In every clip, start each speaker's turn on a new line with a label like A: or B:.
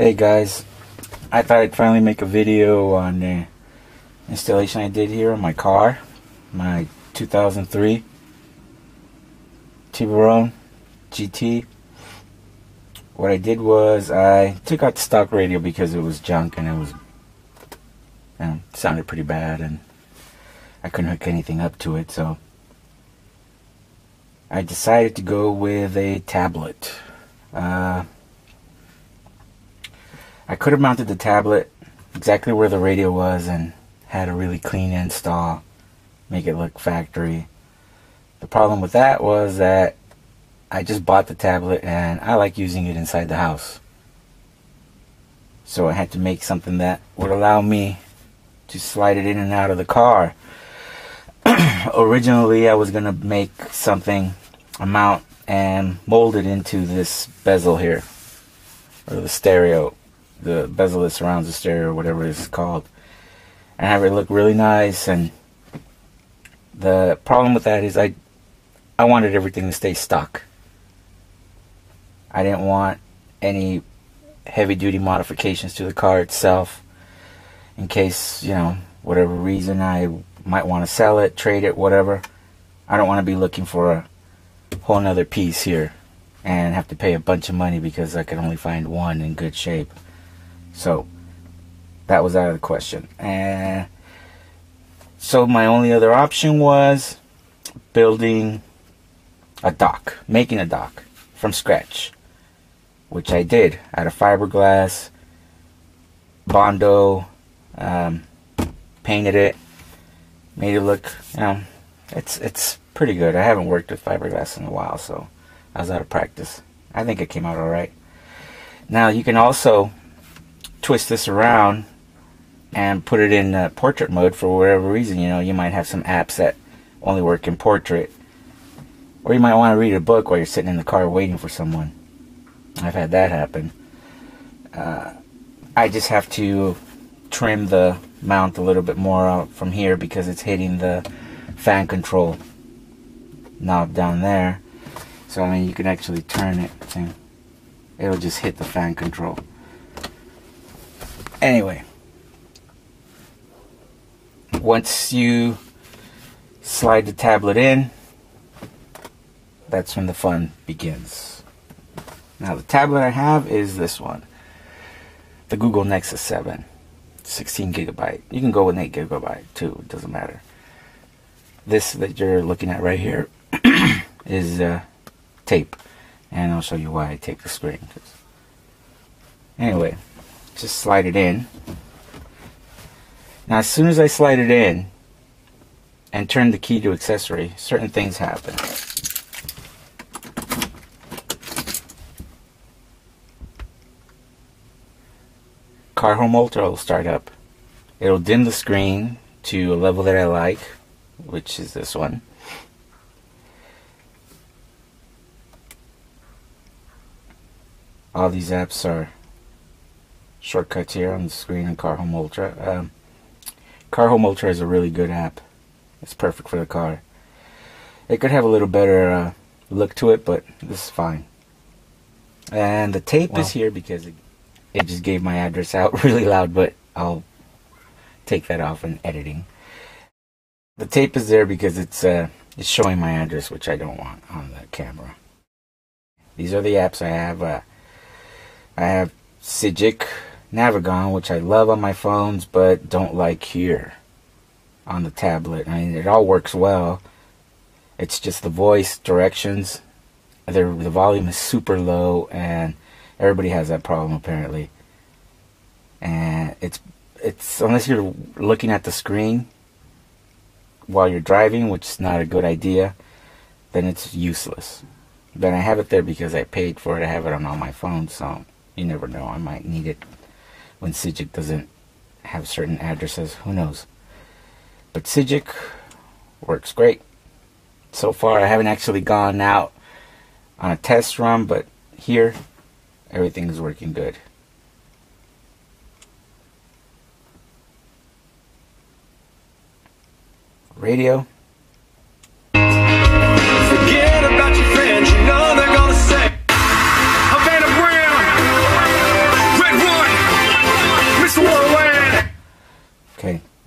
A: Hey guys, I thought I'd finally make a video on the installation I did here on my car, my 2003 Tiburon GT. What I did was I took out the stock radio because it was junk and it was, sounded pretty bad and I couldn't hook anything up to it, so I decided to go with a tablet. I could have mounted the tablet exactly where the radio was and had a really clean install, make it look factory. The problem with that was that I just bought the tablet and I like using it inside the house. So I had to make something that would allow me to slide it in and out of the car. Originally I was going to make something, a mount, and mold it into this bezel here, or the stereo, the bezel that surrounds the stereo, or whatever it's called, and have it look really nice. And the problem with that is I wanted everything to stay stock. I didn't want any heavy duty modifications to the car itself in case, whatever reason I might want to sell it, trade it, whatever. I don't want to be looking for a whole nother piece here and have to pay a bunch of money because I could only find one in good shape. So that was out of the question. And so my only other option was building a dock, making a dock from scratch, which I did out of fiberglass, Bondo, painted it, made it look, it's pretty good. I haven't worked with fiberglass in a while, so I was out of practice. I think it came out alright. Now you can also twist this around and put it in portrait mode for whatever reason. You might have some apps that only work in portrait, or you might want to read a book while you're sitting in the car waiting for someone. I've had that happen. I just have to trim the mount a little bit more out from here because it's hitting the fan control knob down there. So you can actually turn it, see? It'll just hit the fan control. Anyway, once you slide the tablet in, that's when the fun begins. Now the tablet I have is this one, the Google Nexus 7, 16 gigabyte. You can go with 8 gigabyte too, it doesn't matter. This that you're looking at right here is tape, and I'll show you why I tape the screen. Anyway, just slide it in. Now as soon as I slide it in and turn the key to accessory, certain things happen. Car Home Ultra will start up. It'll dim the screen to a level that I like, which is this one. All these apps are shortcuts here on the screen in Car Home Ultra. Car Home Ultra is a really good app. It's perfect for the car. It could have a little better look to it, but this is fine. And the tape is here because it just gave my address out really loud, but I'll take that off in editing. The tape is there because it's showing my address, which I don't want on the camera. These are the apps I have. I have Cydic, Navigon, which I love on my phones, but don't like here on the tablet. It all works well. It's just the voice directions. The volume is super low, and everybody has that problem apparently. And it's unless you're looking at the screen while you're driving, which is not a good idea, then it's useless. But I have it there because I paid for it. I have it on all my phones, so you never know. I might need it when Cydic doesn't have certain addresses. Who knows? But Cydic works great. So far, I haven't actually gone out on a test run, but here, everything is working good. Radio.
B: Forget about your friends, they're gonna say, Havana Brown, Red One.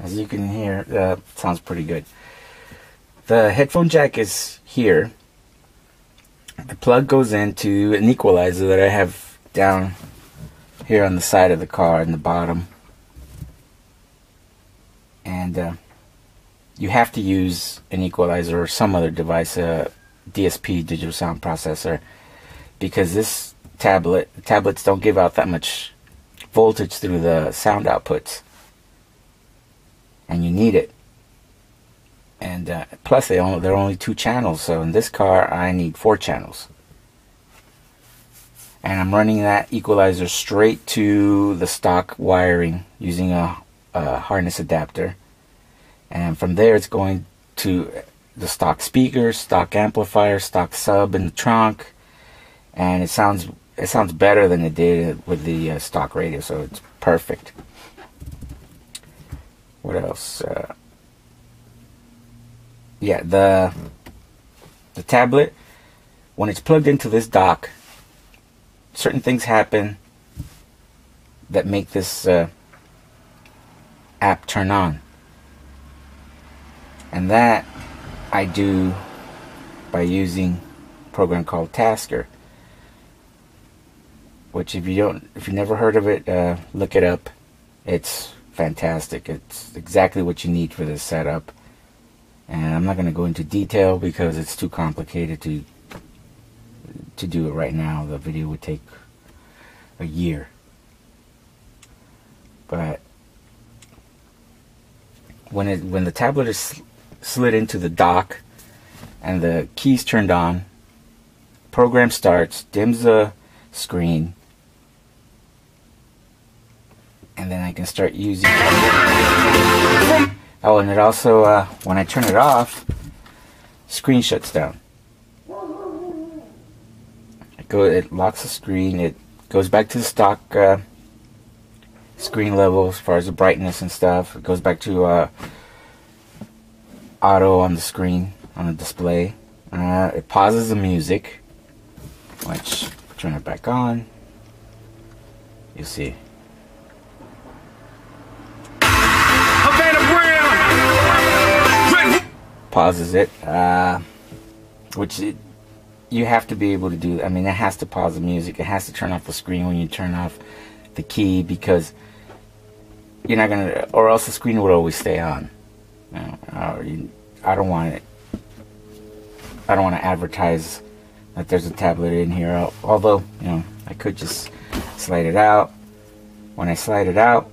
A: As you can hear, it sounds pretty good. The headphone jack is here. The plug goes into an equalizer that I have down here on the side of the car in the bottom. And you have to use an equalizer or some other device, a DSP, digital sound processor, because this tablets don't give out that much voltage through the sound outputs, and you need it. And plus there are only 2 channels, so in this car I need 4 channels. And I'm running that equalizer straight to the stock wiring using a harness adapter, and from there it's going to the stock speakers, stock amplifier, stock sub in the trunk, and it sounds better than it did with the stock radio, so it's perfect. What else? Yeah, the tablet, when it's plugged into this dock, certain things happen that make this app turn on, and that I do by using a program called Tasker, which if you never heard of it, look it up. It's fantastic. It's exactly what you need for this setup, and I'm not going to go into detail because it's too complicated to do it right now. The video would take a year. But when the tablet is slid into the dock and the keys turned on, program starts, dims the screen, and then I can start using it. Oh, and it also, when I turn it off, screen shuts down. It locks the screen. It goes back to the stock screen level as far as the brightness and stuff. It goes back to auto on the screen, on the display. It pauses the music, which, turn it back on, you'll see. Pauses it, which you have to be able to do. I mean, it has to pause the music. It has to turn off the screen when you turn off the key, because you're not gonna, or else the screen would always stay on. You know, I don't want it. I don't want to advertise that there's a tablet in here. Although, you know, I could just slide it out. When I slide it out,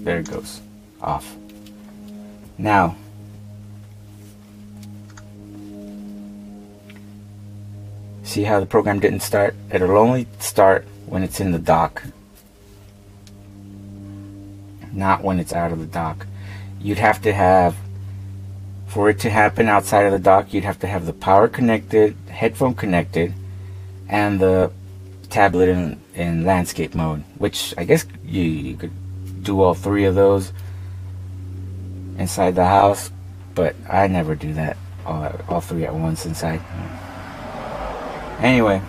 A: there it goes, off. Now, see how the program didn't start? It'll only start when it's in the dock, not when it's out of the dock. You'd have to have, for it to happen outside of the dock, you'd have to have the power connected, headphone connected, and the tablet in landscape mode, which I guess you could do all 3 of those inside the house, but I never do that, all 3 at once inside. Anyway,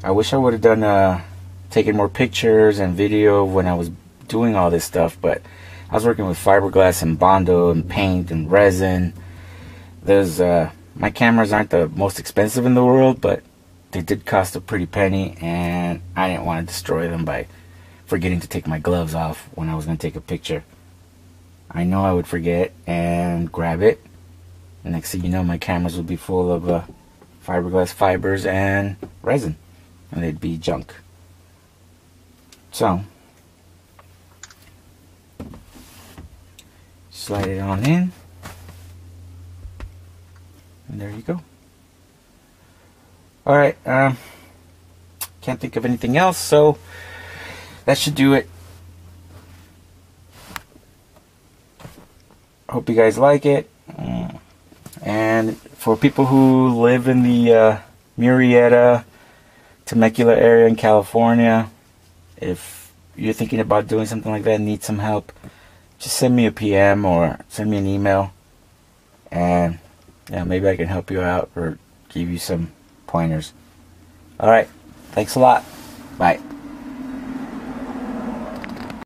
A: I wish I would have done taken more pictures and video when I was doing all this stuff, but I was working with fiberglass and Bondo and paint and resin. There's my cameras aren't the most expensive in the world, but they did cost a pretty penny, and I didn't want to destroy them by forgetting to take my gloves off when I was going to take a picture. I know I would forget and grab it. The next thing you know, my cameras would be full of fiberglass fibers and resin, and they'd be junk. So, slide it on in, and there you go. Alright, can't think of anything else, so that should do it. Hope you guys like it. And for people who live in the Murrieta, Temecula area in California, if you're thinking about doing something like that and need some help, just send me a PM or send me an email, and yeah, maybe I can help you out or give you some pointers. Alright, thanks a lot. Bye.